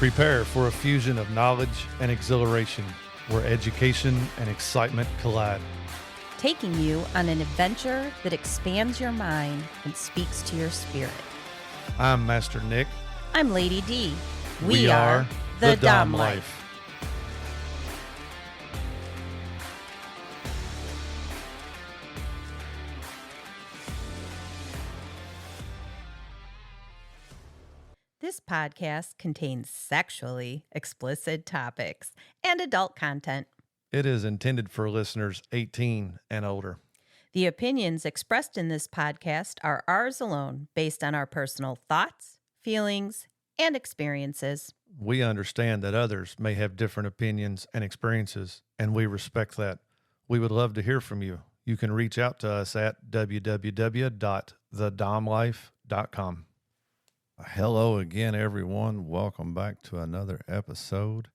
Prepare for a fusion of knowledge and exhilaration where education and excitement collide. Taking you on an adventure that expands your mind and speaks to your spirit. I'm Master Nick. I'm Lady Dee. We are the Dom Life. This podcast contains sexually explicit topics and adult content. It is intended for listeners 18 and older. The opinions expressed in this podcast are ours alone, based on our personal thoughts, feelings, and experiences. We understand that others may have different opinions and experiences, and we respect that. We would love to hear from you. You can reach out to us at www.thedomlife.com. Hello again, everyone. Welcome back to another episode.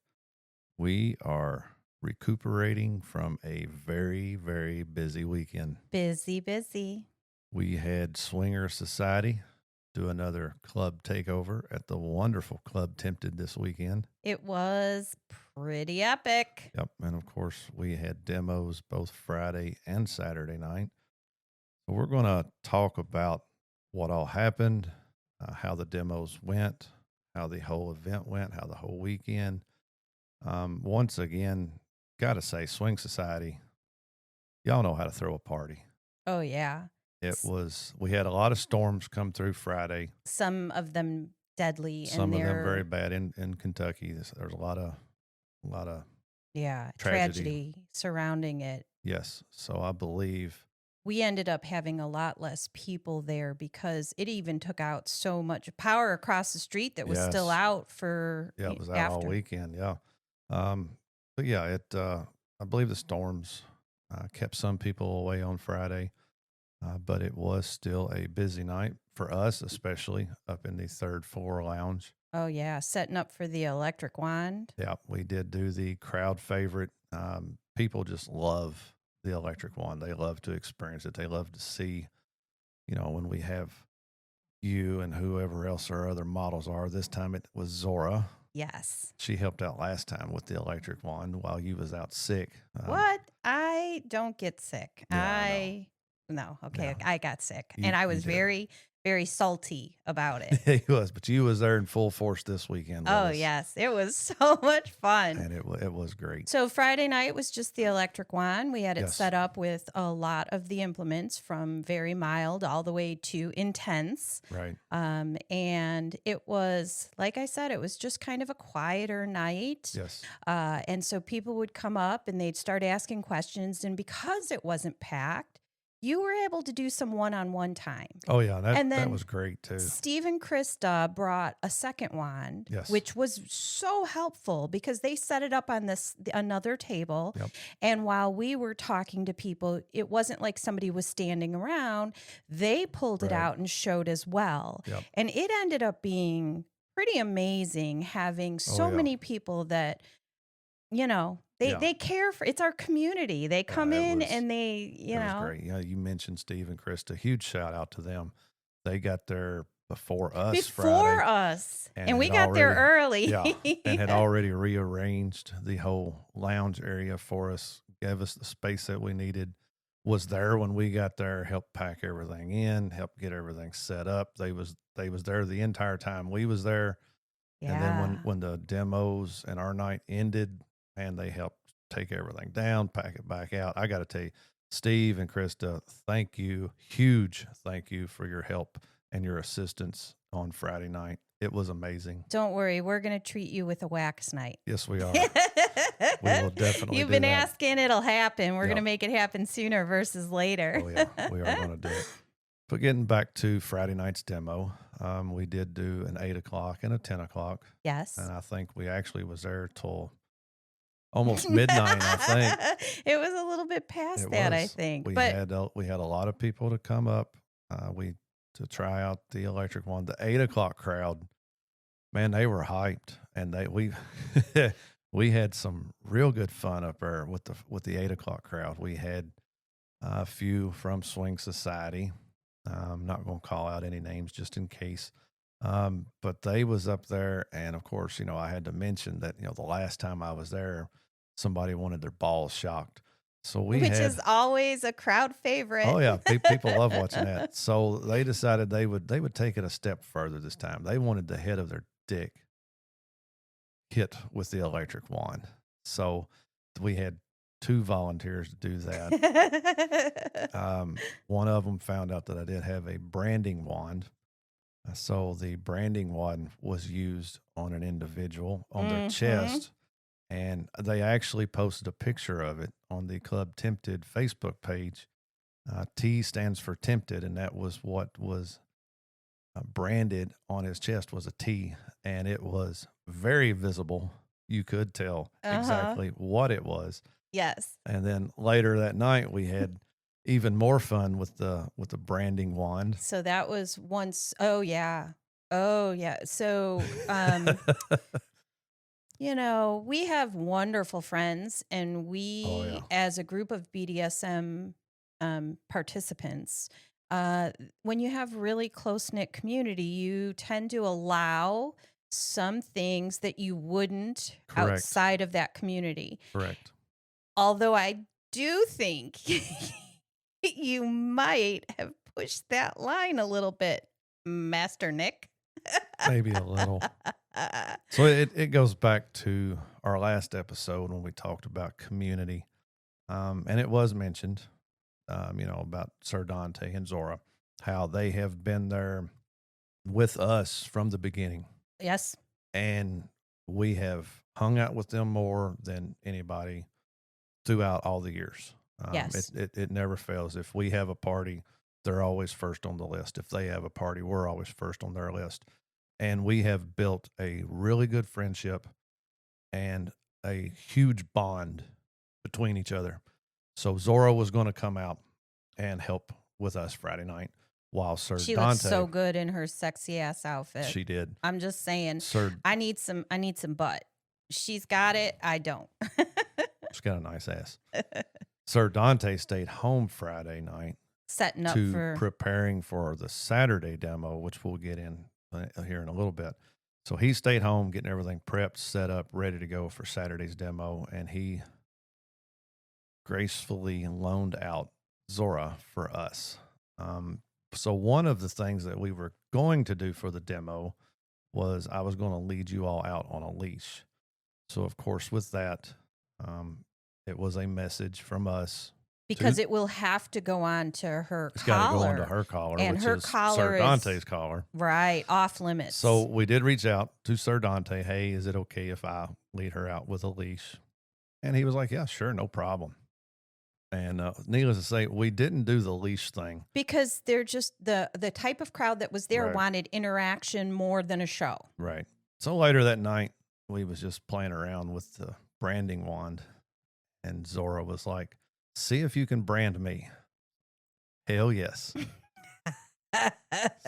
We are recuperating from a very, very busy weekend. Busy. We had Swingers Society do another club takeover at the wonderful Club Tempted this weekend. It was pretty epic. Yep, and of course, we had demos both Friday and Saturday night. So we're going to talk about what all happened, how the demos went, how the whole event went, how the whole weekend. Once again, got to say, Swing Society, y'all know how to throw a party. Oh, yeah. We had a lot of storms come through Friday. Some of them deadly. Some of them very bad in Kentucky. There's a lot of tragedy surrounding it. Yes. So I believe we ended up having a lot less people there because it even took out so much power across the street that was still out for it was out all weekend. Yeah. But yeah, I believe the storms kept some people away on Friday, but it was still a busy night for us, especially up in the third floor lounge. Oh yeah, setting up for the electric wand. Yeah, we did do the crowd favorite. People just love the electric wand. They love to experience it. They love to see, when we have you and whoever else our other models are. This time it was Zorra. Yes. She helped out last time with the electric wand while you was out sick. What? I don't get sick. Yeah, No. Okay. Yeah. I got sick and I was very, very salty about it. He was, but you was there in full force this weekend. Oh, yes. It was so much fun. And it was great. So Friday night was just the electric wand. We had it set up with a lot of the implements from very mild all the way to intense. Right. And it was, like I said, it was just kind of a quieter night. Yes. And so people would come up and they'd start asking questions. And because it wasn't packed, you were able to do some one-on-one time. Oh, yeah. That was great, too. Steve and Krista brought a second wand, which was so helpful because they set it up on another table. Yep. And while we were talking to people, it wasn't like somebody was standing around. They pulled it out and showed as well. Yep. And it ended up being pretty amazing having so many people that, they care for, it's our community. They come in and they, It was great. Yeah, you mentioned Steve and Krista. Huge shout out to them. They got there before us Friday. And we got there early. Yeah, and had already rearranged the whole lounge area for us, gave us the space that we needed, was there when we got there, helped pack everything in, helped get everything set up. They was there the entire time we was there. Yeah. And then when the demos and our night ended, and they helped take everything down, pack it back out. I got to tell you, Steve and Krista, thank you. Huge thank you for your help and your assistance on Friday night. It was amazing. Don't worry. We're going to treat you with a wax night. Yes, we are. We will definitely You've been asking, it'll happen. We're going to make it happen sooner versus later. Oh, yeah. We are going to do it. But getting back to Friday night's demo, we did do an 8 o'clock and a 10 o'clock. Yes. And I think we actually was there till almost midnight, I think. It was a little bit past that, I think. We had a lot of people to come up to try out the electric one. The 8 o'clock crowd, man, they were hyped, and we had some real good fun up there with the 8 o'clock crowd. We had a few from Swing Society. I'm not going to call out any names just in case. But they was up there, and of course, I had to mention that, the last time I was there, somebody wanted their balls shocked. So which is always a crowd favorite. oh yeah, people love watching that. So they decided they would take it a step further this time. They wanted the head of their dick hit with the electric wand. So we had 2 volunteers to do that. One of them found out that I did have a branding wand. So the branding wand was used on an individual on their chest, and they actually posted a picture of it on the Club Tempted Facebook page. T stands for tempted, and that was what was branded on his chest was a T, and it was very visible. You could tell exactly what it was. Yes. And then later that night, we had even more fun with the branding wand. So that was once. Oh yeah. So, we have wonderful friends, and we, as a group of BDSM participants, when you have really close-knit community, you tend to allow some things that you wouldn't outside of that community. Correct. Although I do think you might have pushed that line a little bit, Master Nick. Maybe a little. So it goes back to our last episode when we talked about community. And it was mentioned, about Sir Dante and Zorra, how they have been there with us from the beginning. Yes. And we have hung out with them more than anybody throughout all the years. Yes. It never fails. If we have a party, they're always first on the list. If they have a party, we're always first on their list. And we have built a really good friendship and a huge bond between each other. So Zorra was going to come out and help with us Friday night while Sir She Dante. Looked so good in her sexy ass outfit. She did. I'm just saying, I need some butt. She's got it. I don't. She's got a nice ass. Sir Dante stayed home Friday night, setting up preparing for the Saturday demo, which we'll get in here in a little bit. So he stayed home, getting everything prepped, set up, ready to go for Saturday's demo, and he gracefully loaned out Zorra for us. So one of the things that we were going to do for the demo was I was going to lead you all out on a leash. So of course, with that, it was a message from us. Because it will have to go on to her it's collar. It's got to go on to her collar, and which her is collar Sir Dante's collar. Right, off limits. So we did reach out to Sir Dante. Hey, is it okay if I lead her out with a leash? And he was like, yeah, sure, no problem. And needless to say, we didn't do the leash thing. Because they're just the type of crowd that was there wanted interaction more than a show. Right. So later that night, we was just playing around with the branding wand. And Zorra was like, see if you can brand me. Hell yes.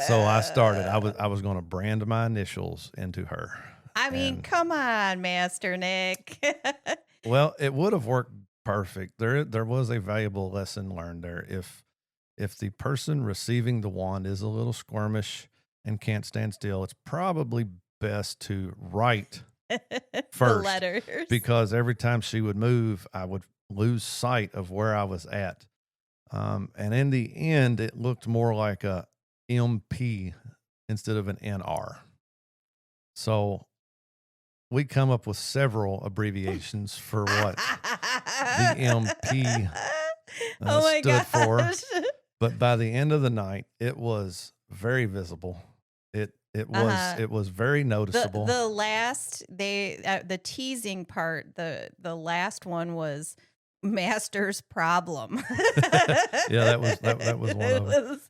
So I started. I was going to brand my initials into her. I mean, come on, Master Nick. Well, it would have worked perfect. There was a valuable lesson learned there. If the person receiving the wand is a little squirmish and can't stand still, it's probably best to write first, the letters, because every time she would move, I would lose sight of where I was at. And in the end, it looked more like a MP instead of an NR. So we come up with several abbreviations for what the MP stood for. But by the end of the night, it was very visible. It was very noticeable. The last the teasing part, the last one was Master's problem. Yeah, that was one of them.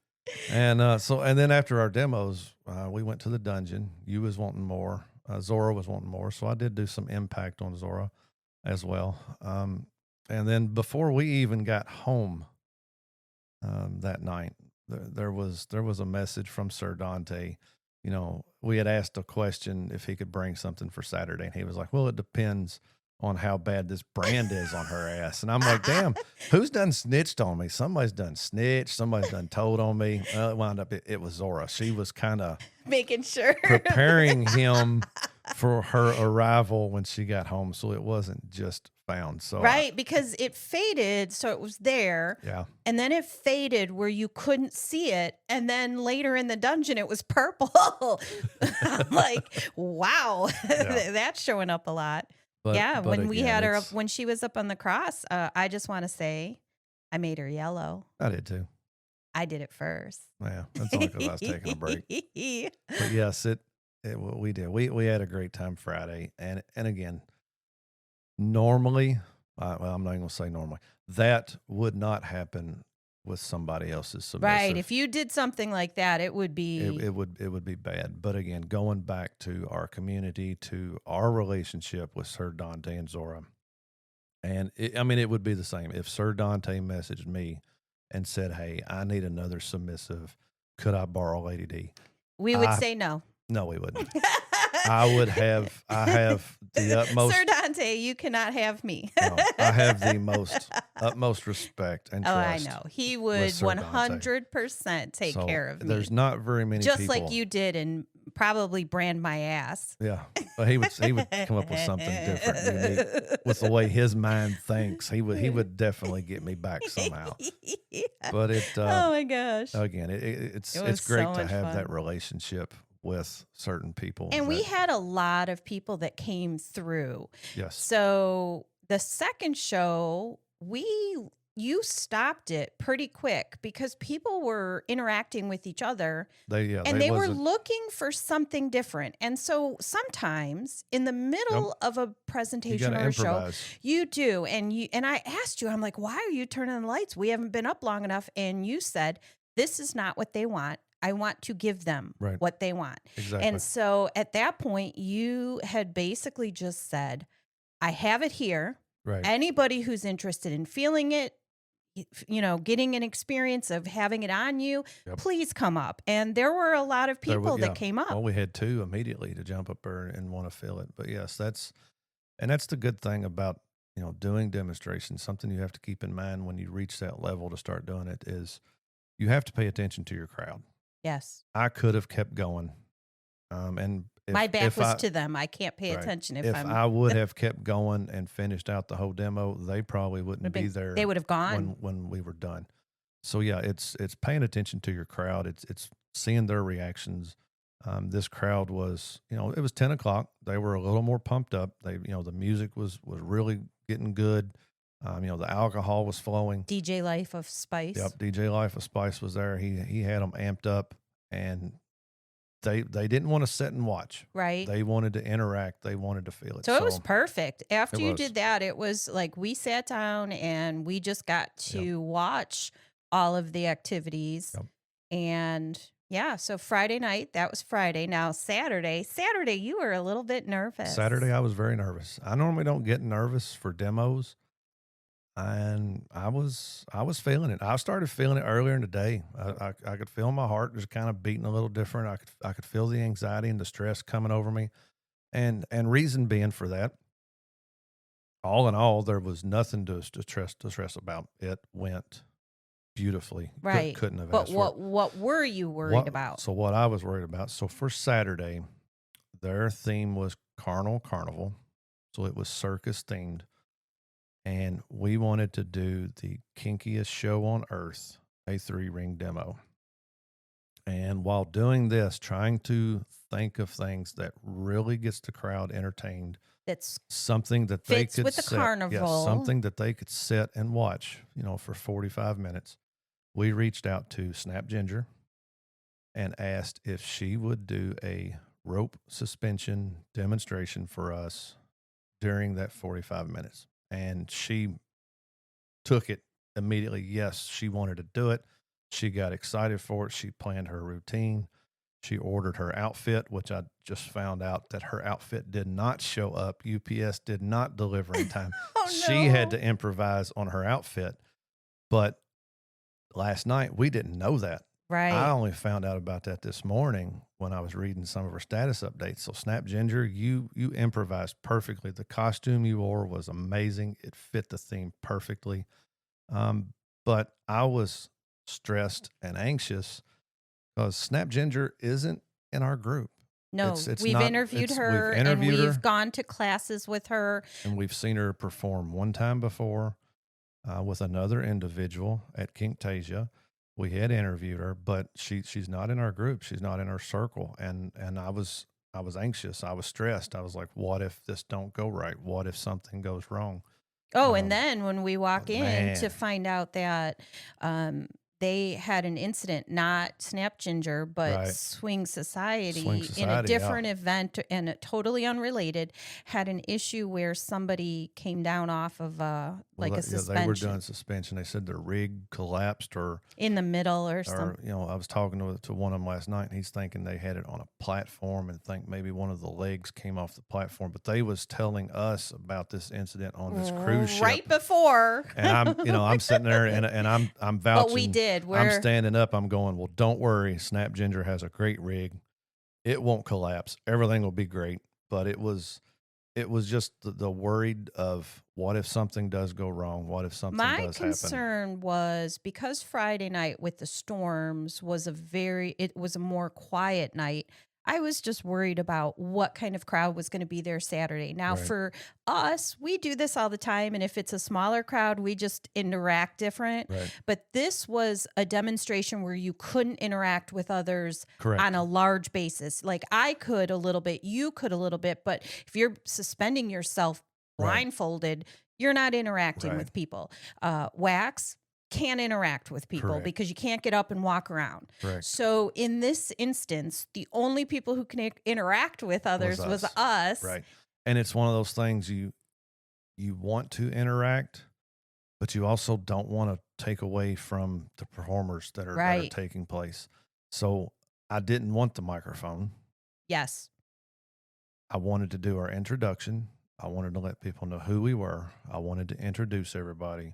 And and then after our demos, we went to the dungeon. You was wanting more. Zorra was wanting more, so I did do some impact on Zorra as well. And then before we even got home that night, there was a message from Sir Dante. We had asked a question if he could bring something for Saturday, and he was like, well, it depends on how bad this brand is on her ass. And I'm like, damn, who's done snitched on me? Somebody's done snitched. Somebody's done told on me. Well, it wound up, it was Zorra. She was kind of making sure, preparing him for her arrival when she got home. So it wasn't just found. So right, because it faded, so it was there. Yeah. And then it faded where you couldn't see it. And then later in the dungeon, it was purple. I'm like, wow, that's showing up a lot. But when again, we had her up, when she was up on the cross, I just want to say I made her yellow. I did too. I did it first. Yeah, that's only because I was taking a break. But yes, we did. We had a great time Friday. And again, normally, well, I'm not even going to say normally, that would not happen with somebody else's submissive. Right. If you did something like that, it would be it would be bad. But again, going back to our community, to our relationship with Sir Dante and Zorra, and it would be the same if Sir Dante messaged me and said, "Hey, I need another submissive. Could I borrow Lady Dee?" We would say no. No, we wouldn't. I have the utmost. Sir Dante, you cannot have me. No, I have the utmost respect and trust. Oh, I know. He would 100% take care of me. There's not very many just people. like you did, and probably brand my ass. Yeah. But he would come up with something different, unique, with the way his mind thinks. He would definitely get me back somehow. But oh my gosh. Again, it's great to have that relationship with certain people. And we had a lot of people that came through. Yes. So the second show, you stopped it pretty quick because people were interacting with each other. They were looking for something different. And so sometimes in the middle of a presentation or a show, you do. And I asked you, I'm like, why are you turning the lights? We haven't been up long enough. And you said, this is not what they want. I want to give them what they want. Exactly. And so at that point, you had basically just said, I have it here. Right. Anybody who's interested in feeling it, getting an experience of having it on you, please come up. And there were a lot of people that came up. Well, we had 2 immediately to jump up there and want to feel it. But yes, that's the good thing about, doing demonstrations. Something you have to keep in mind when you reach that level to start doing it is you have to pay attention to your crowd. Yes. I could have kept going. And my back was to them. I can't pay attention if I would have kept going and finished out the whole demo, they probably wouldn't be there. They would have gone when we were done. So yeah, it's paying attention to your crowd. It's seeing their reactions. This crowd was, it was 10 o'clock. They were a little more pumped up. The music was really getting good. The alcohol was flowing. DJ Life of Spice. Yep, DJ Life of Spice was there. He had them amped up, and they didn't want to sit and watch. Right. They wanted to interact. They wanted to feel it. So it was perfect. After you did that, it was like we sat down and we just got to watch all of the activities. Yep. And so Friday night, that was Friday. Now Saturday, you were a little bit nervous. Saturday, I was very nervous. I normally don't get nervous for demos. And I was feeling it. I started feeling it earlier in the day. I could feel my heart just kind of beating a little different. I could feel the anxiety and the stress coming over me, and reason being for that. All in all, there was nothing to stress about. It went beautifully. Right. Couldn't have. But what were you worried about? So what I was worried about. So for Saturday, their theme was Carnival. So it was circus themed. And we wanted to do the Kinkiest Show on Earth, a 3-ring demo. And while doing this, trying to think of things that really gets the crowd entertained. That's something that they could with the carnival. Yeah, something that they could sit and watch, for 45 minutes. We reached out to Snap Ginger and asked if she would do a rope suspension demonstration for us during that 45 minutes. And she took it immediately. Yes, she wanted to do it. She got excited for it. She planned her routine. She ordered her outfit, which I just found out that her outfit did not show up. UPS did not deliver in time. She had to improvise on her outfit. But last night, we didn't know that. I Right. only found out about that this morning when I was reading some of her status updates. So Snap Ginger, you improvised perfectly. The costume you wore was amazing. It fit the theme perfectly. But I was stressed and anxious because Snap Ginger isn't in our group. No, It's we've not. interviewed We've her and interviewed we've her gone to classes with her. and we've seen her perform one time before with another individual at Kinkiest. We had interviewed her, but she's not in our group. She's not in our circle. And I was anxious. I was stressed. I was like, what if this don't go right? What if something goes wrong? Oh, and then when we walk But in to man, find out that they had an incident, not Snap Ginger, but right. Swing Swing Society in a Society, yeah. different event and totally unrelated, had an issue where somebody came down off of like a Yeah, suspension. they were doing suspension. They said their rig collapsed or in the middle or something. I was talking to one of them last night, and he's thinking they had it on a platform and think maybe one of the legs came off the platform. But they was telling us about this incident on this cruise ship right before. And I'm sitting there and I'm vouching. But we did. I'm standing up. I'm going, well, don't worry. Snap Ginger has a great rig. It won't collapse. Everything will be great. But it was just the worried of what if something does go wrong? What if something My does happen? concern was because Friday night with the storms was it was a more quiet night. I was just worried about what kind of crowd was going to be there Saturday. Now, Right. for us, we do this all the time. And if it's a smaller crowd, we just interact different. Right. But this was a demonstration where you couldn't interact with others Correct. on a large basis. Like I could a little bit, you could a little bit. But if you're suspending yourself blindfolded, you're not interacting with people. Wax can't interact with people because you can't get up and walk around. Correct. So in this instance, the only people who can interact with others was us. Right. And it's one of those things you want to interact, but you also don't want to take away from the performers that are taking place. So I didn't want the microphone. Yes. I wanted to do our introduction. I wanted to let people know who we were. I wanted to introduce everybody.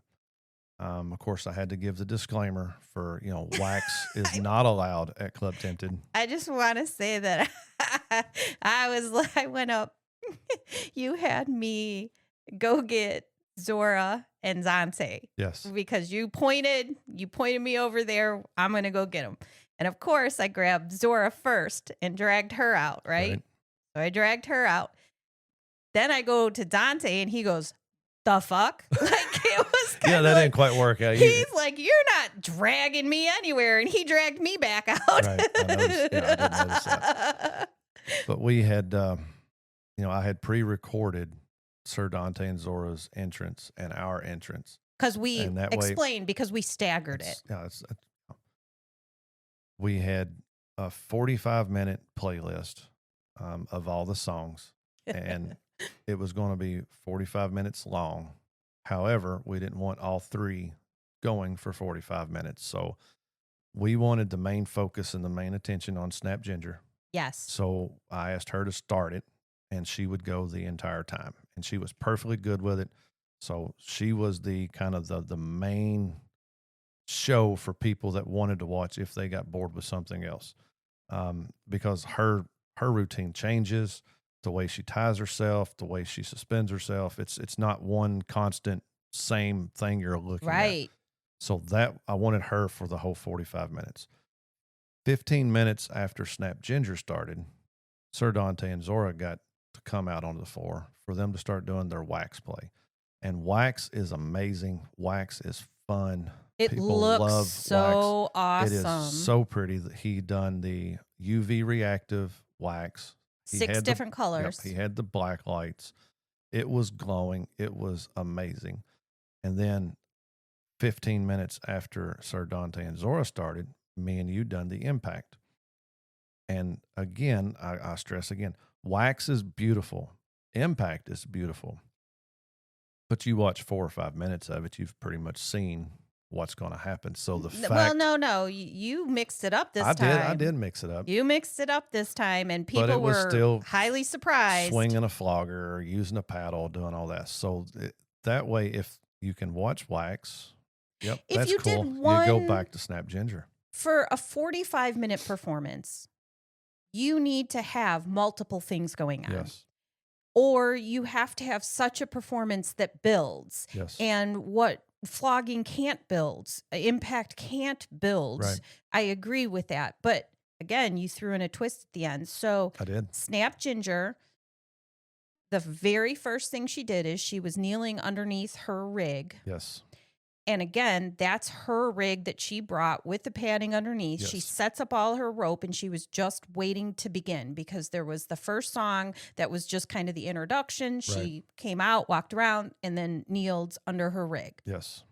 Of course, I had to give the disclaimer for, wax is not allowed at Club Tempted. I just want to say that I went up. You had me go get Zorra and Dante. Yes. Because you pointed me over there. I'm going to go get them. And of course, I grabbed Zorra first and dragged her out, right? So I dragged her out. Then I go to Dante and he goes, the fuck? Like it was kind of that didn't quite work out. He's like, you're not dragging me anywhere. And he dragged me back out. Right. I did notice that. But we had, I had pre-recorded Sir Dante and Zorra's entrance and our entrance. Because we explained, because we staggered it. Yeah, we had a 45-minute playlist of all the songs. And it was going to be 45 minutes long. However, we didn't want all three going for 45 minutes. So we wanted the main focus and the main attention on Snap Ginger. Yes. So I asked her to start it, and she would go the entire time. And she was perfectly good with it. So she was the kind of the main show for people that wanted to watch if they got bored with something else. Because her routine changes. The way she ties herself, the way she suspends herself, it's not one constant same thing you're looking at. So that I wanted her for the whole 45 minutes. 15 minutes after Snap Ginger started, Sir Dante and Zorra got to come out onto the floor for them to start doing their wax play. And wax is amazing. Wax is fun. People looks so wax. Awesome. It is so pretty that he done the UV reactive wax. 6 different colors. Yep, he had the black lights. It was glowing. It was amazing. And then 15 minutes after Sir Dante and Zorra started, me and you done the impact. And again, I stress again, wax is beautiful. Impact is beautiful. But you watch 4 or 5 minutes of it, you've pretty much seen what's going to happen. So the fact... Well, no. You mixed it up this time. I did mix it up. You mixed it up this time, and people were still highly surprised. Swinging a flogger, using a paddle, doing all that. So that way, if you can watch wax, if you cool. Did one, you go back to Snap Ginger. For a 45-minute performance, you need to have multiple things going on. Yes. Or you have to have such a performance that builds. Yes. And what flogging can't build, impact can't build. Right. I agree with that. But again, you threw in a twist at the end. So I did. Snap Ginger, the very first thing she did is she was kneeling underneath her rig. Yes. And again, that's her rig that she brought with the padding underneath. Yes. She sets up all her rope and she was just waiting to begin because there was the first song that was just kind of the introduction. She came out, walked around, and then kneeled under her rig. Yes.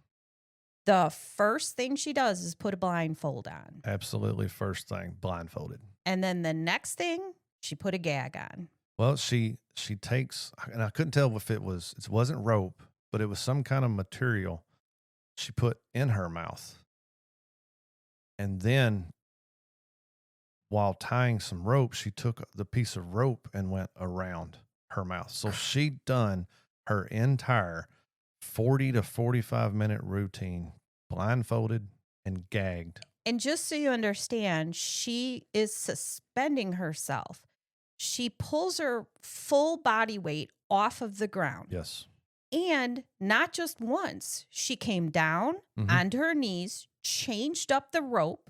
The first thing she does is put a blindfold on. Absolutely. First thing, blindfolded. And then the next thing, she put a gag on. Well, she takes, and I couldn't tell if it wasn't rope, but it was some kind of material she put in her mouth. And then while tying some rope, she took the piece of rope and went around her mouth. So she'd done her entire 40 to 45 minute routine blindfolded and gagged. And just so you understand, she is suspending herself. She pulls her full body weight off of the ground. Yes. And not just once, she came down onto her knees, changed up the rope,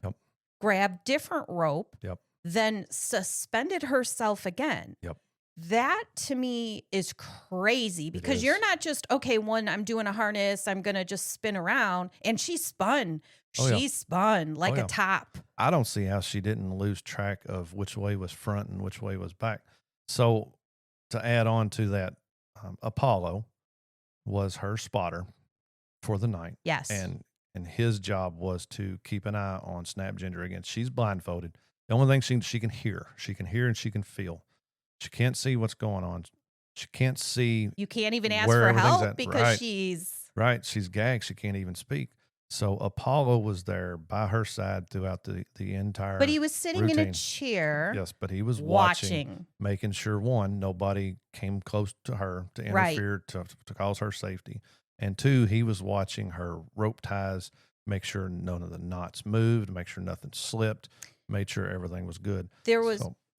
grabbed different rope, then suspended herself again. That to me is crazy because you're not just, okay, I'm doing a harness, I'm going to just spin around. And she spun. She spun like a top. I don't see how she didn't lose track of which way was front and which way was back. So to add on to that, Apollo was her spotter for the night. Yes. And his job was to keep an eye on Snap Ginger again. She's blindfolded. The only thing she can hear and she can feel. She can't see what's going on. She can't see. You can't even ask for help because she's gagged. She can't even speak. So Apollo was there by her side throughout the entire. But he was sitting routine. in a chair. Yes, but he was watching, making sure nobody came close to her to interfere to cause her safety, and two, he was watching her rope ties, make sure none of the knots moved, make sure nothing slipped, made sure everything was good.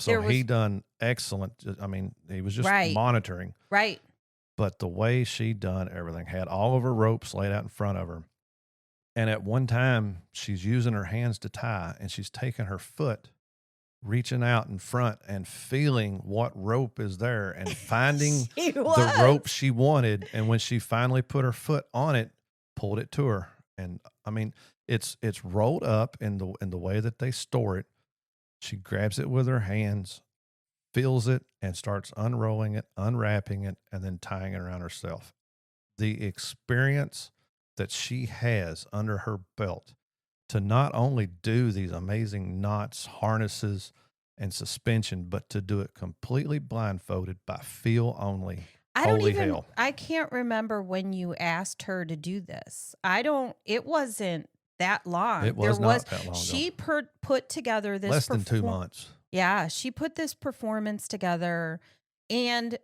So he done excellent. I mean, he was just monitoring. Right. But the way she done everything, had all of her ropes laid out in front of her. And at one time, she's using her hands to tie, and she's taking her foot, reaching out in front and feeling what rope is there and finding the rope she wanted. And when she finally put her foot on it, pulled it to her. And I mean, it's rolled up in the way that they store it. She grabs it with her hands, feels it, and starts unrolling it, unwrapping it, and then tying it around herself. The experience that she has under her belt to not only do these amazing knots, harnesses, and suspension, but to do it completely blindfolded by feel only. I can't remember when you asked her to do this. It wasn't that long. It was not that long She ago. put together this less than 2 months. Yeah, she put this performance together, and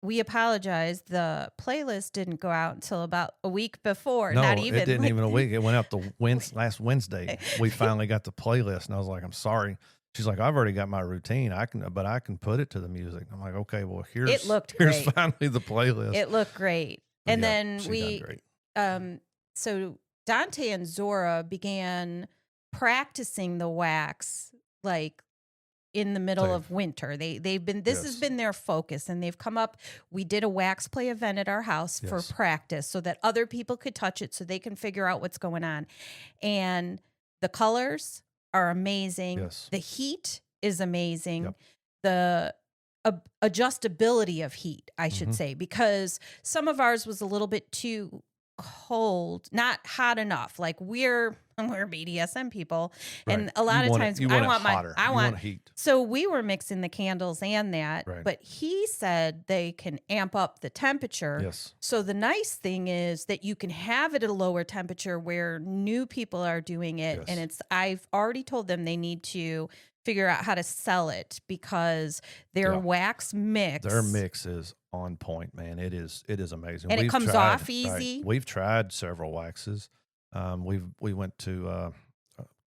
we apologize. The playlist didn't go out until about a week before. No, not even. It didn't even a week. It went out last Wednesday. We finally got the playlist, and I was like, "I'm sorry." She's like, "I've already got my routine. I can put it to the music." I'm like, "Okay, well, here's finally the playlist." It looked great, and then great. So Dante and Zorra began practicing the wax like in the middle of winter. This has been their focus, and they've come up. We did a wax play event at our house for practice so that other people could touch it so they can figure out what's going on. And the colors are amazing. Yes. The heat is amazing. Yep. The adjustability of heat, I should say, because some of ours was a little bit too cold, not hot enough. Like we're BDSM people, and a lot of times I want heat. So we were mixing the candles and that, Right. but he said they can amp up the temperature. Yes. So the nice thing is that you can have it at a lower temperature where new people are doing it, and I've already told them they need to figure out how to sell it because their wax mix. Their mix is on point, man. It is amazing. And it comes off easy. Right. We've tried several waxes. We went to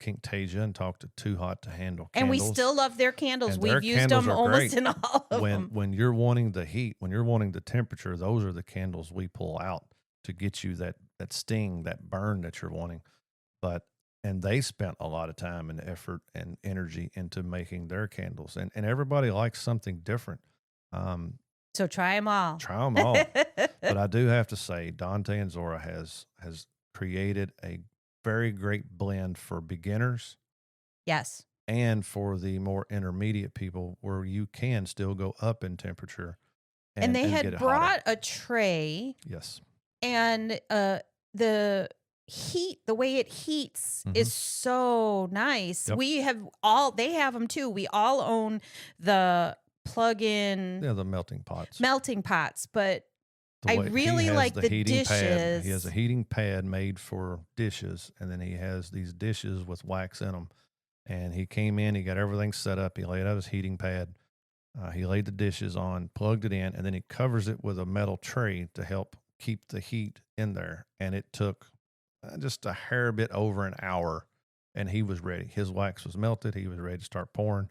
Kinktasia and talked to Too Hot to Handle And we Candles. still love their candles. And We've their used candles them are almost great. in all of them. When you're wanting the heat, when you're wanting the temperature, those are the candles we pull out to get you that sting, that burn that you're wanting. And they spent a lot of time and effort and energy into making their candles. And everybody likes something different. So try them all. Try them all. But I do have to say, Dante and Zorra has created a very great blend for beginners. Yes. And for the more intermediate people, where you can still go up in temperature. And they had brought hotter. a tray. Yes. And the heat, the way it heats is so nice. Yep. They have them too. We all own the plug-in. Yeah, the melting pots. But I really like the dishes. Pad. He has a heating pad made for dishes, and then he has these dishes with wax in them. And he came in, he got everything set up. He laid out his heating pad. He laid the dishes on, plugged it in, and then he covers it with a metal tray to help keep the heat in there. And it took just a hair bit over an hour, and he was ready. His wax was melted. He was ready to start pouring.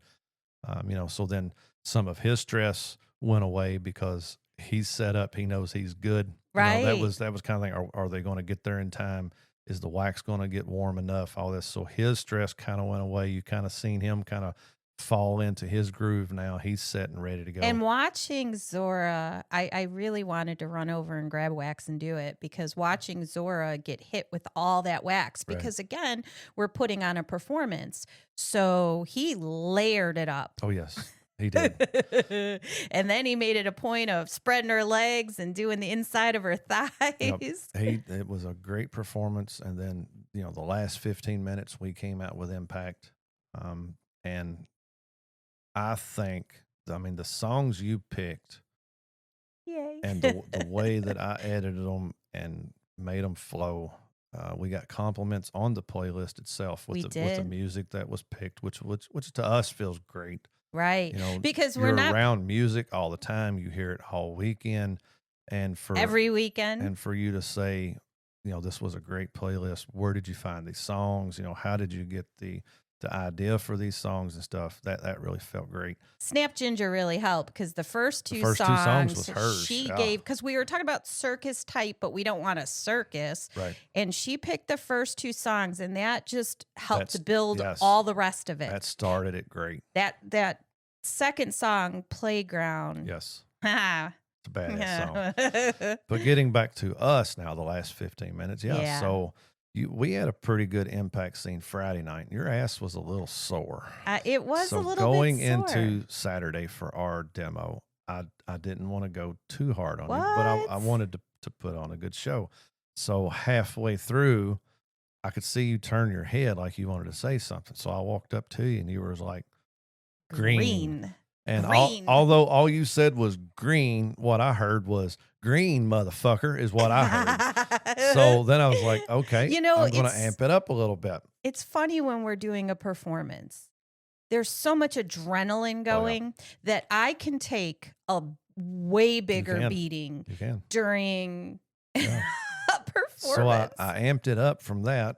So then some of his stress went away because he's set up. He knows he's good. Right. That was kind of thing. Are they going to get there in time? Is the wax going to get warm enough? All this. So his stress kind of went away. You kind of seen him kind of fall into his groove now. He's set and ready to go. And watching Zorra, I really wanted to run over and grab wax and do it, because watching Zorra get hit with all that wax, because again, we're putting on a performance. So he layered it up. Oh, yes. He did. And then he made it a point of spreading her legs and doing the inside of her thighs. Yep. It was a great performance. And then, the last 15 minutes we came out with impact. And I think, the songs you picked, yay, and the way that I edited them and made them flow, we got compliments on the playlist itself with the music that was picked, which to us feels great. Right. Because you're around music all the time. You hear it all weekend, and every weekend. And for you to say, this was a great playlist. Where did you find these songs? How did you get the idea for these songs and stuff? That really felt great. Snap Ginger really helped, because the first two songs was hers. She gave, because we were talking about circus type, but we don't want a circus. Right. And she picked the first two songs, and that just helped to build all the rest of it. That started it great. That second song, Playground. Yes. It's a badass song. But getting back to us now, the last 15 minutes. Yeah. So we had a pretty good impact scene Friday night. Your ass was a little sore. It was a little bit sore. Going into Saturday for our demo, I didn't want to go too hard on you, but I wanted to put on a good show. So halfway through, I could see you turn your head like you wanted to say something. So I walked up to you, and you were like, green. And although all you said was green, what I heard was green, motherfucker, is what I heard. So then I was like, okay, I'm going to amp it up a little bit. It's funny when we're doing a performance. There's so much adrenaline going that I can take a way bigger beating during a performance. So I amped it up from that.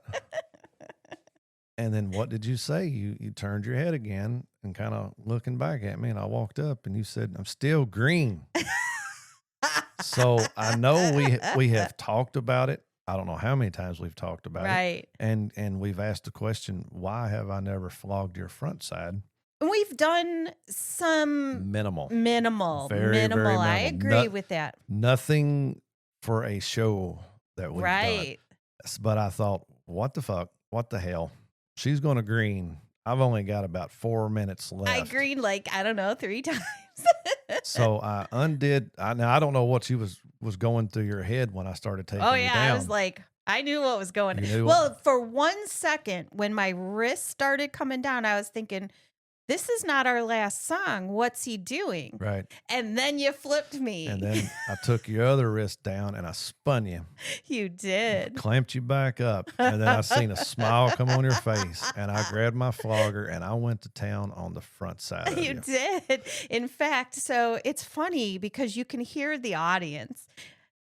And then what did you say? You turned your head again and kind of looking back at me, and I walked up and you said, I'm still green. So I know we have talked about it. I don't know how many times we've talked about it. And we've asked the question, why have I never flogged your front side? We've done some minimal. Very minimal. I agree with that. Nothing for a show that we've done. But I thought, what the fuck? What the hell? She's going to green. I've only got about 4 minutes left. I greened 3 times. So I undid. Now I don't know what was going through your head when I started taking you down. I was like, I knew what was going on. Well, for 1 second, when my wrist started coming down, I was thinking, this is not our last song. What's he doing? Right. And then you flipped me. And then I took your other wrist down and I spun you. You did. Clamped you back up. And then I seen a smile come on your face. And I grabbed my flogger and I went to town on the front side of you. You did. In fact, so it's funny because you can hear the audience.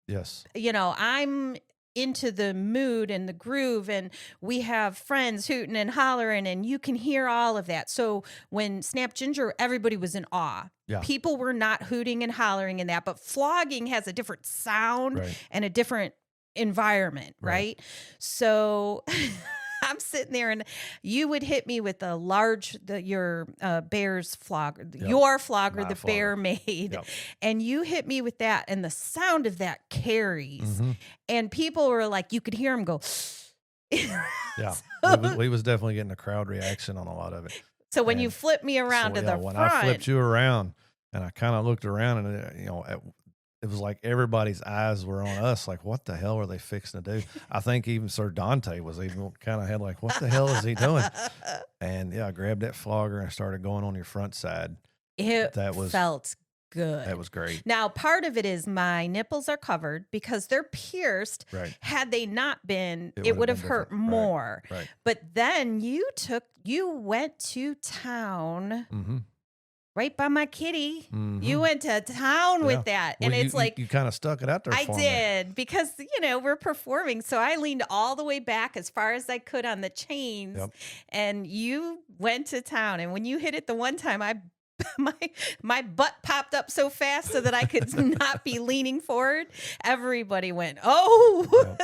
Yes. I'm into the mood and the groove, and we have friends hooting and hollering, and you can hear all of that. So when Snap Ginger, everybody was in awe. Yeah. People were not hooting and hollering in that, but flogging has a different sound and a different environment, right? So I'm sitting there, and you would hit me with your bear's flogger, your flogger, the bear made, and you hit me with that, and the sound of that carries, and people were like, you could hear them go. We was definitely getting a crowd reaction on a lot of it. So when you flipped me around to the front, when I flipped you around, and I kind of looked around, and it was like everybody's eyes were on us, like, what the hell are they fixing to do? I think even Sir Dante was even kind of had like, what the hell is he doing? And I grabbed that flogger and started going on your front side. Felt good. That was great. Now, part of it is my nipples are covered because they're pierced. Right. Had they not been, it would have hurt more. Right. But then you went to town. Right by my kitty. You went to town with that. And it's like... You kind of stuck it out there I did, because, we're performing. So I leaned all the way back as far as I could on the chains. And you went to town. And when you hit it the one time, my butt popped up so fast so that I could not be leaning forward. Everybody went, oh!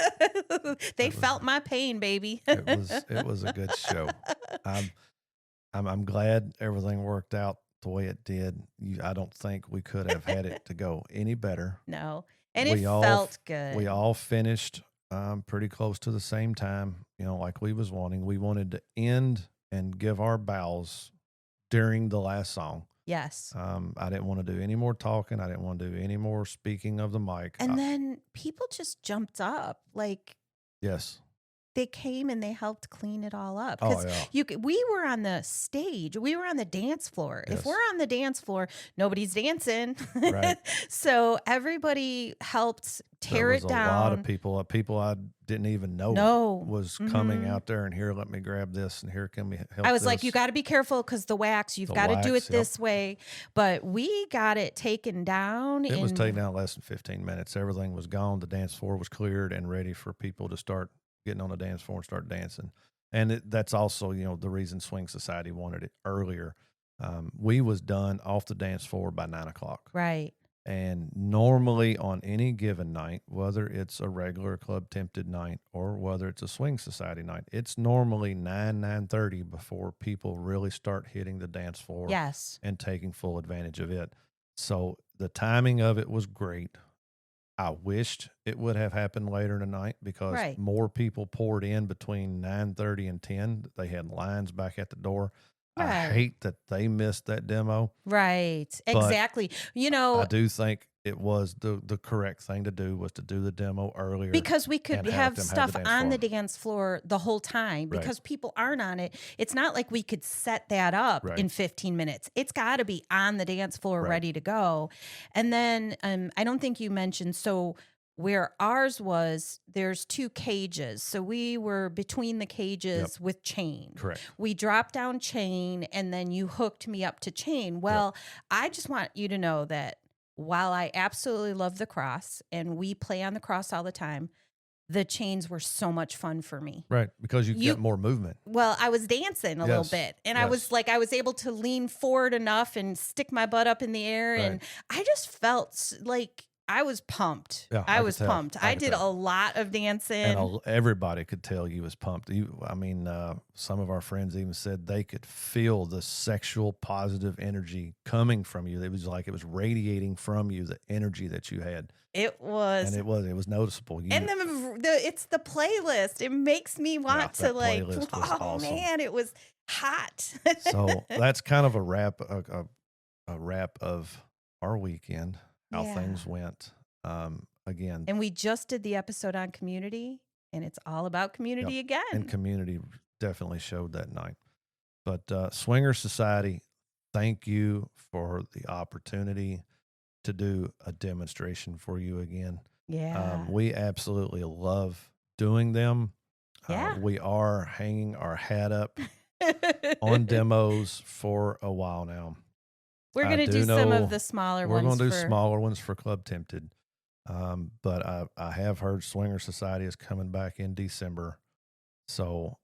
They felt my pain, baby. It was a good show. I'm glad everything worked out the way it did. I don't think we could have had it to go any better. No. And it felt good. We all finished pretty close to the same time, like we was wanting. We wanted to end and give our bows during the last song. Yes. I didn't want to do any more talking. I didn't want to do any more speaking of the mic. And then people just jumped up. Like, yes. They came and they helped clean it all up. Oh, yeah. We were on the stage. We were on the dance floor. Yes. If we're on the dance floor, nobody's dancing. Right. So everybody helped tear it down. A lot of people I didn't even know was coming out there, and here, let me grab this, and here, can we help I was like, you got to be careful because the wax, you've got to do it this way. But we got it taken down. It was taken down less than 15 minutes. Everything was gone. The dance floor was cleared and ready for people to start getting on the dance floor and start dancing. And that's also, the reason Swing Society wanted it earlier. We was done off the dance floor by 9:00. Right. And normally on any given night, whether it's a regular Club Tempted night or whether it's a Swing Society night, it's normally 9:30 before people really start hitting the dance floor. Yes. And taking full advantage of it. So the timing of it was great. I wished it would have happened later tonight because more people poured in between 9:30 and 10. They had lines back at the door. Right. I hate that they missed that demo. Right. Exactly. I do think it was the correct thing to do was to do the demo earlier. Because we could have stuff on the dance floor the whole time because people aren't on it. It's not like we could set that up in 15 minutes. It's got to be on the dance floor ready to go. And then I don't think you mentioned, so where ours was, there's 2 cages. So we were between the cages with chain. Correct. We dropped down chain and then you hooked me up to chain. Well, I just want you to know that while I absolutely love the cross and we play on the cross all the time, the chains were so much fun for me. Right, because you get more movement. Well, I was dancing a little bit, and I was able to lean forward enough and stick my butt up in the air, and I just felt like I was pumped. Yeah, I was pumped. I did a lot of dancing. And everybody could tell you was pumped. Some of our friends even said they could feel the sexual positive energy coming from you. It was like it was radiating from you, the energy that you had. It was. And it was noticeable. And it's the playlist. It makes me want to awesome. Man, it was hot. So that's kind of a wrap of our weekend. How things went again. And we just did the episode on community, and it's all about community again. And community definitely showed that night. But Swingers Society, thank you for the opportunity to do a demonstration for you again. Yeah. We absolutely love doing them. Yeah. We are hanging our hat up on demos for a while now. We're going to do some of the smaller ones. We're going to do smaller ones for Club Tempted. But I have heard Swingers Society is coming back in December. So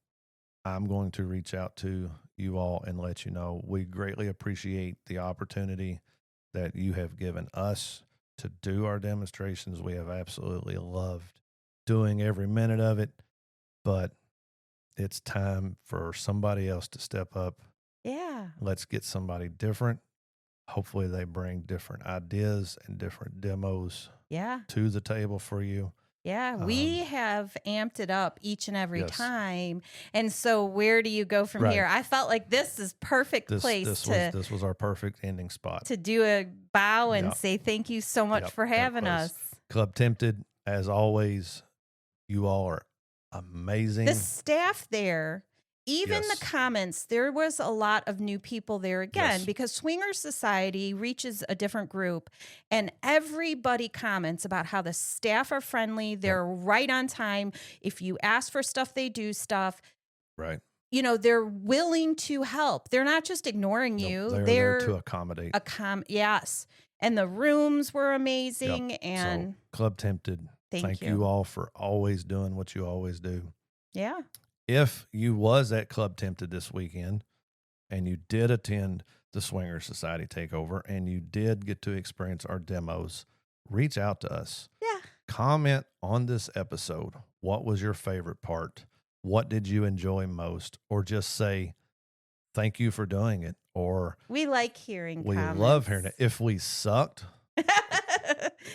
I'm going to reach out to you all and let you know. We greatly appreciate the opportunity that you have given us to do our demonstrations. We have absolutely loved doing every minute of it, but it's time for somebody else to step up. Yeah. Let's get somebody different. Hopefully they bring different ideas and different demos to the table for you. Yeah, we have amped it up each and every time. And so where do you go from here? I felt like this is perfect This was our perfect ending spot. To do a bow and say thank you so much for having us. Club Tempted, as always, you all are amazing. The staff there, even the comments, there was a lot of new people there again because Swingers Society reaches a different group and everybody comments about how the staff are friendly. They're right on time. If you ask for stuff, they do stuff. Right. You know, they're willing to help. They're not just ignoring you. They're there to accommodate. Yes. And the rooms were amazing. And so, Club Tempted, thank you all for always doing what you always do. Yeah. If you was at Club Tempted this weekend and you did attend the Swingers Society Takeover and you did get to experience our demos, reach out to us. Yeah. Comment on this episode. What was your favorite part? What did you enjoy most? Or just say, thank you for doing it. Or we like hearing comments. We love hearing it. If we sucked,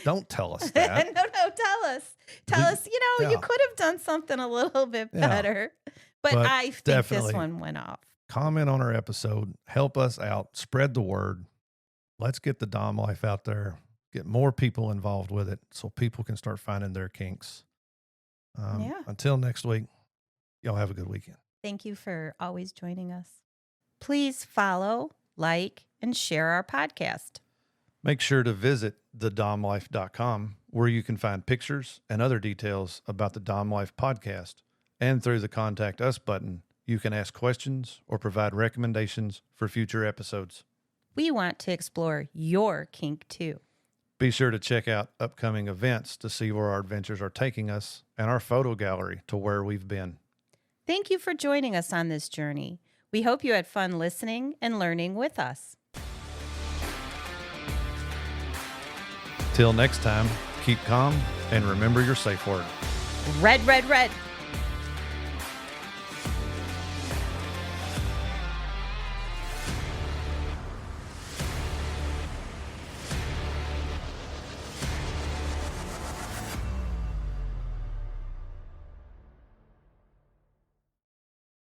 don't tell us that. No, tell us. Tell us, you could have done something a little bit better. But I think this one went off. Comment on our episode. Help us out. Spread the word. Let's get the Dom life out there. Get more people involved with it so people can start finding their kinks. Until next week, y'all have a good weekend. Thank you for always joining us. Please follow, like, and share our podcast. Make sure to visit thedomlife.com where you can find pictures and other details about the Dom Life podcast. And through the Contact Us button, you can ask questions or provide recommendations for future episodes. We want to explore your kink too. Be sure to check out upcoming events to see where our adventures are taking us and our photo gallery to where we've been. Thank you for joining us on this journey. We hope you had fun listening and learning with us. Till next time, keep calm and remember your safe word. Red, red, red.